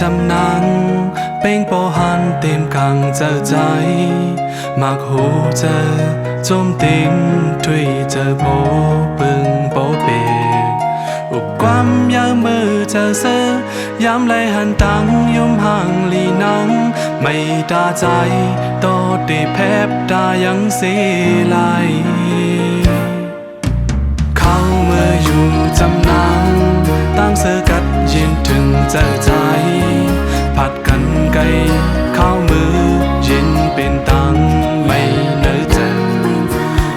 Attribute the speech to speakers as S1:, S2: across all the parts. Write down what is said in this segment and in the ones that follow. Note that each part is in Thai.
S1: จำนางเป็นปอหันเต็มกังเจอใจมากหูเจอจมตินถุยเจอโปปึงโปเปอุบความยามือเจอเซยามไหลหันตังยุ่มห่างลีนังไม่ตาใจโตตีแพบตายังเสียไหลเข้ามืออยู่จำนางตั้งเสือกัดเย็นถึงเจอใจผัดกันไกลเข้ามือเย็นเป็นตังไม่เนื้อเจอ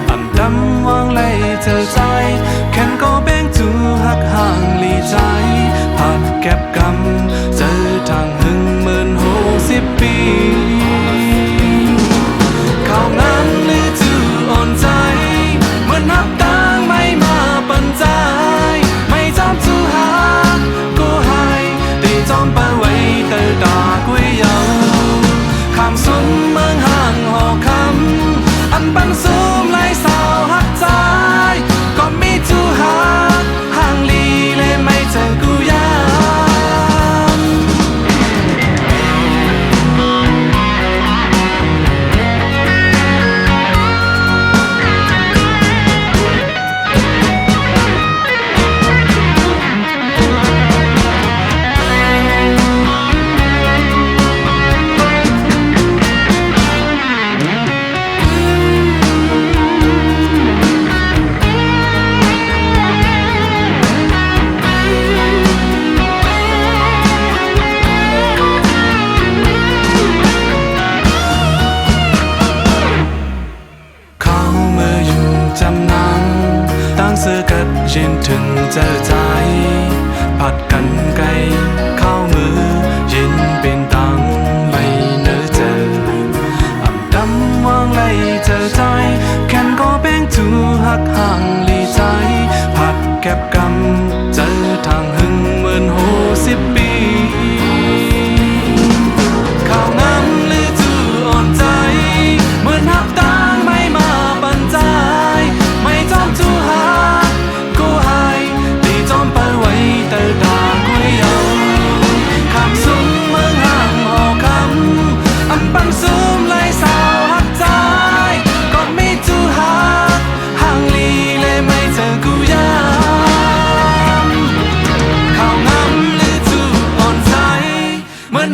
S1: อันดำวางไหลเจอใจแค่นก็แบ่งจูหักห่างลีใจผัดแก็บกำเจอทางหึง10,000 ปีเข้างานหรือจูอ่อนใจเหมือนนับตังไม่มาปันใจไม่จำจูหาก็หายตีจอมไปไว้เตอตากุยยาวคำสุนเมืองห่างหอคำอันบันซูมไล่สาวหักใจก็มีจูหาห่างลีเลยไม่เจอกูยาเสื้อกัดเย็นถึงเจอใจผัดกันไกลเข้ามือเย็นเป็นตังไม่เนื้อเจออ่ำดำวางไหลเจอใจแค่นก็แบ่งจูหักห่างลีใจผัดแก็บกำเจอทางหึง10,000 ปีข้าวงามหรือจูอ่อนใจเหมือนหักตางไม่มาปันใจไม่จำจูหา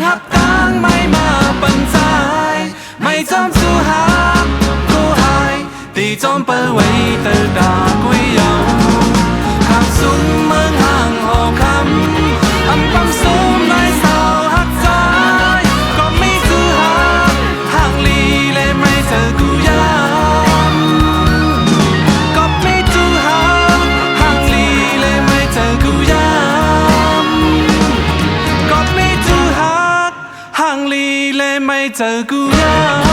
S1: หักตังไม่มาปันใจไม่จำสู้หากูหายตีจอมเปิดไว้เตอดากุยยาวขับสุนเมืองห่างหอคำอันปั๊มซูมไล่สาวหักใจก็ไม่สู้หาห่างลีเลยไม่เจอกูยามก็ไม่สู้หาห่างลีเลยไม่เจอกูยามห่างลีเลยไม่เจอกูยา